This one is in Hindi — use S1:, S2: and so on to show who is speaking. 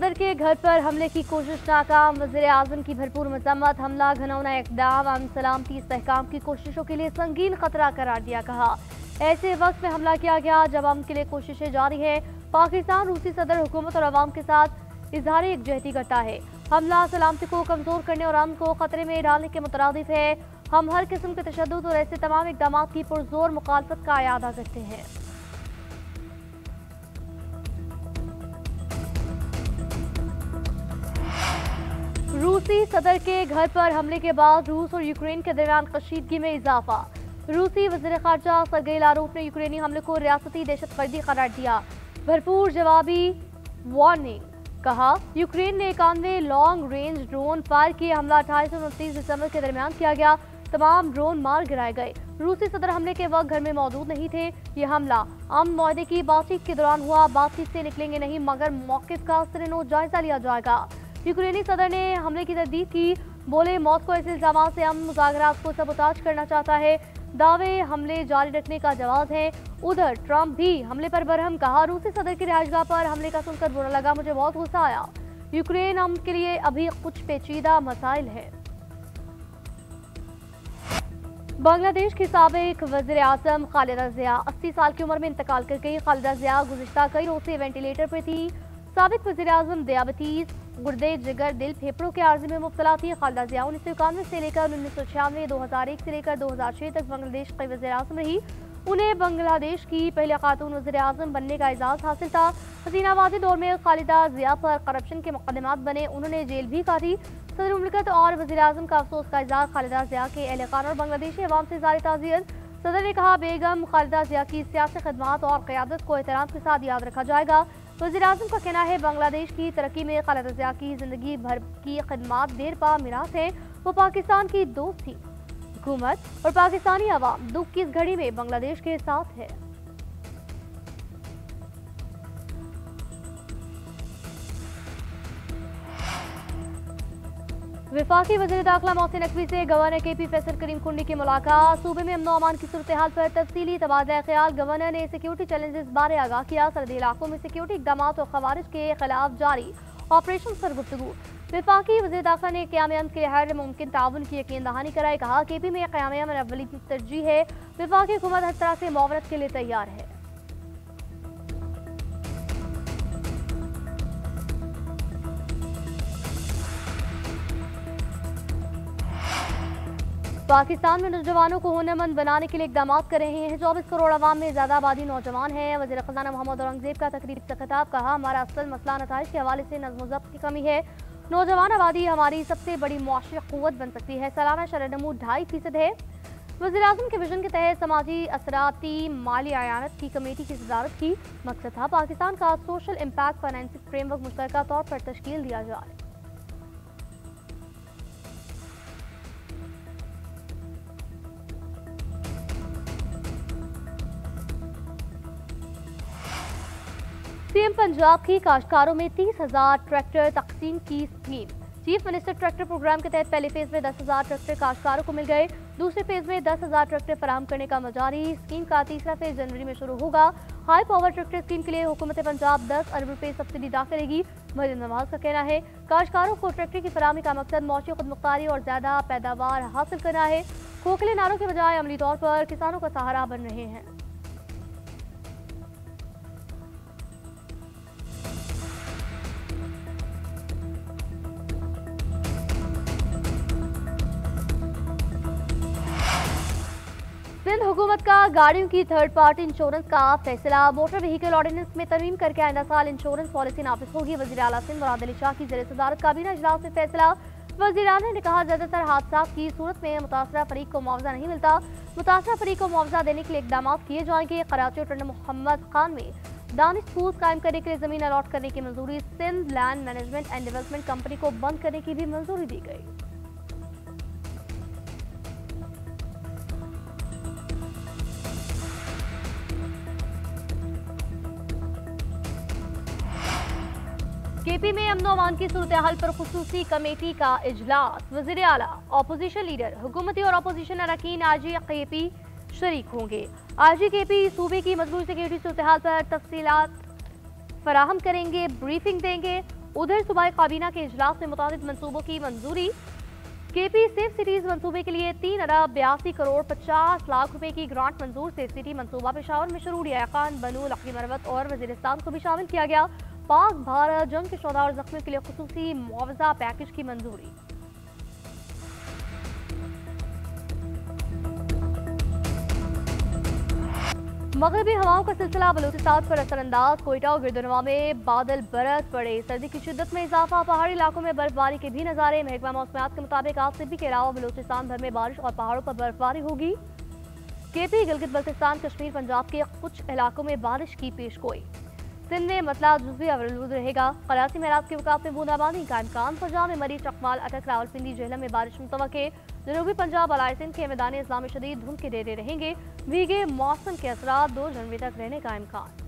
S1: सदर के घर पर हमले की कोशिश नाकाम, वज़ीर आज़म की भरपूर मजम्मत। हमला घिनौना इक़दाम अमन सलामती इस्तेहकाम की कोशिशों के लिए संगीन खतरा करार दिया। कहा ऐसे वक्त में हमला किया गया जब अमन के लिए कोशिशें जारी है। पाकिस्तान रूसी सदर हुकूमत और अवाम के साथ इजहार यकजहती करता है। हमला सलामती को कमजोर करने और अमन को खतरे में डालने के मुतरादिफ है। हम हर किस्म के तशद्दुद और ऐसे तमाम इक़दाम की पुरजोर मुखालफत का इयादा करते हैं। रूसी सदर के घर पर हमले के बाद रूस और यूक्रेन के दरमियान कशीदगी में इजाफा। रूसी वज़ीर ख़ारजा सर्गेई लारोव ने यूक्रेनी हमले को रियासती दहशतगर्दी करार दिया। भरपूर जवाबी वार्निंग। कहा यूक्रेन ने 91 लॉन्ग रेंज ड्रोन फायर किए। हमला 28 और 29 दिसंबर के दरमियान किया गया। तमाम ड्रोन मार गिराए गए। रूसी सदर हमले के वक्त घर में मौजूद नहीं थे। ये हमला अमन मुआहदे की बातचीत के दौरान हुआ। बातचीत से निकलेंगे नहीं मगर मौक़िफ़ का सिरनो जायजा लिया जाएगा। यूक्रेनी सदर ने हमले की तस्दीक की। बोले मॉस्को ऐसे इल्जाम से अमन मुज़ाकरात को सबोताज करना चाहता है। दावे हमले जारी रखने का जवाब है। उधर ट्रंप भी हमले पर बरहम। कहा रूसी सदर की रिहाइशगाह पर हमले का सुनकर बुरा लगा, मुझे बहुत गुस्सा आया। यूक्रेन अमन के लिए अभी कुछ पेचीदा मसाइल है। बांग्लादेश की साबिक वज़ीर आज़म खालिदा ज़िया 80 साल की उम्र में इंतकाल कर गई। खालिदा ज़िया गुज़िश्ता कई रोज से वेंटिलेटर पर थी। साबिक वज़ीर आज़म दियाबतीज, गुर्दे, जिगर, दिल, फेफड़ों के आर्जे में मुब्तला थी। खालिदा ज़िया 1991 से लेकर 1996, 2001 से लेकर 2006 तक बांग्लादेश की वज़ीर आज़म रही। उन्हें बांग्लादेश की पहले खातून वज़ीर आज़म बनने का एजाज़ हासिल था। हसीनाबादी दौर में खालिदा ज़िया पर करप्शन के मुकदमात बने। उन्होंने जेल भी काटी। सदर मुमलिकत और वज़ीर आज़म का अफसोस का इज़हार। खालिदा ज़िया के एहलकार और बांग्लादेशी अवाम से इज़हार ताज़ियत। सदर ने कहा बेगम खालिदा ज़िया की सियासी खदमात और क़यादत को एहतराम के साथ याद रखा जाएगा। वज़ीर आज़म का कहना है बांग्लादेश की तरक्की में खालिदा ज़िया की ज़िंदगी भर की खदमात देर पा मिरास है। वो पाकिस्तान की दोस्त थी। हुकूमत और पाकिस्तानी अवाम दुख की इस घड़ी में बांग्लादेश के साथ है। वफाकी वज़ीर दाखिला मोहसिन नकवी से गवर्नर KP फैसल करीम कुंडी की मुलाकात। सूबे में अमन और अमान की सूरत हाल पर तफसीली तबादला ख्याल। गवर्नर ने सिक्योरिटी चैलेंजेस बारे आगाह किया। सरहदी इलाकों में सिक्योरिटी इक़दाम और खवारिज के खिलाफ जारी ऑपरेशन पर गुफ्तगू। वफाकी वज़ीर दाखिला ने क़याम अमन के हर मुमकिन ताउन की यकीन दहानी कराई। कहा KP में क़याम अमन अव्वली तरजीह है। वफाकी हुकूमत हर तरह से मुआवनत के लिए तैयार है। पाकिस्तान में नौजवानों को हुनरमंद बनाने के लिए इक़दाम कर रहे हैं। 24 करोड़ अवाम में ज़्यादा आबादी नौजवान है। वज़ीर ख़ज़ाना मोहम्मद औरंगज़ेब का तकरीर से खिताब। कहा हमारा असल मसला नताइज के हवाले से नज़्म ज़ब्त की कमी है। नौजवान आबादी हमारी सबसे बड़ी मुआशी क़ुव्वत बन सकती है। सालाना शरह-ए-नमू 2.5% है। वज़ीर आज़म के विजन के तहत समाजी असराती माली आयानत की कमेटी की सदारत की। मकसद था पाकिस्तान का सोशल इम्पैक्ट फाइनेंसिंग फ्रेमवर्क मुश्तरका तौर पर तश्कील दिया जाए। सीएम पंजाब की काश्तकारों में 30,000 ट्रैक्टर तकसीम की scheme. Chief minister tractor program के तहत पहले फेज में 10,000 ट्रैक्टर काश्तकारों को मिल गए। दूसरे फेज में 10,000 ट्रैक्टर फराहम करने का जारी। स्कीम का तीसरा फेज जनवरी में शुरू होगा। हाई पावर ट्रैक्टर स्कीम के लिए हुकूमत पंजाब 10 अरब रुपए सब्सिडी अदा करेगी। मरियम नवाज का कहना है काश्तकारों को ट्रैक्टर की फराहमी का मकसद मौशी खुदमुख्तारी और ज्यादा पैदावार हासिल करना है। खोखले नारों के बजाय अमली तौर पर किसानों का सहारा बन रहे हैं। सिंध हुकूमत का गाड़ियों की थर्ड पार्टी इंश्योरेंस का फैसला। मोटर व्हीकल ऑर्डिनेंस में तरमीम करके आइंदा साल इंश्योरेंस पॉलिसी नाफिज होगी। वज़ीर आला सिंध मुराद अली शाह की ज़ेर सदारत काबीना इजलास में फैसला। वज़ीर आला ने कहा ज्यादातर हादसा की सूरत में मुतासरा फरीक को मुआवजा नहीं मिलता। मुतासरा फरीक को मुआवजा देने के लिए इक़दाम किए जाएंगे। कराची और टंडन मोहम्मद खान में दानिश स्कूल कायम करने के लिए जमीन अलॉट करने की मंजूरी। Sindh land management and development company को बंद करने की भी मंजूरी दी गई। KP में अमन अमान की सूरत हाल पर खुसूसी कमेटी का इजलास। वज़ीर आला, अपोजिशन लीडर, हुकूमती और अपोजिशन अरकान IG KP शरीक होंगे। IG KP सूबे की मजबूत सिक्योरिटी सूरत हाल पर तफसीलात फराहम करेंगे, ब्रीफिंग देंगे। उधर सूबाई काबीना के इजलास में मुताबिक मंसूबों की मंजूरी। केपी सेफ सिटीज मंसूबे के लिए 3 अरब 82 करोड़ 50 लाख रुपए की ग्रांट मंजूर। सेफ सिटी मंसूबा पेशावर में शुरू, रिया खान, बनू, लकी मरवत और वजीरिस्तान को भी शामिल किया गया। पाक भारत जंग के शोधा और जख्मियों के लिए खुसूसी मुआवजा पैकेज की मंजूरी। मगरबी हवाओं का सिलसिला बलूचिस्तान पर असरअंदाज। कोयटा और गिरदनवा में बादल बरस पड़े, सर्दी की शिद्दत में इजाफा। पहाड़ी इलाकों में बर्फबारी के भी नजारे। महकमा मौसमियात के मुताबिक आज सिडनी के अलावा बलूचिस्तान भर में बारिश और पहाड़ों पर बर्फबारी होगी। केपी, गिलगित बल्तिस्तान, कश्मीर, पंजाब के कुछ इलाकों में बारिश की पेशगोई। सिंध में मतला जुज़वी अवलूद रहेगा। कराची में रात के वक़्त में बूंदाबांदी का इम्कान। पंजाब में मरी, चकमाल, अटक, रावलपिंडी, जेहलम में बारिश मुतवक्के। जनूबी पंजाब, अलाई सिंध के मैदान इस्लाम में शदीद धुंध के डेरे रहेंगे। भीगे मौसम के असरात 2 जनवरी तक रहने का इम्कान।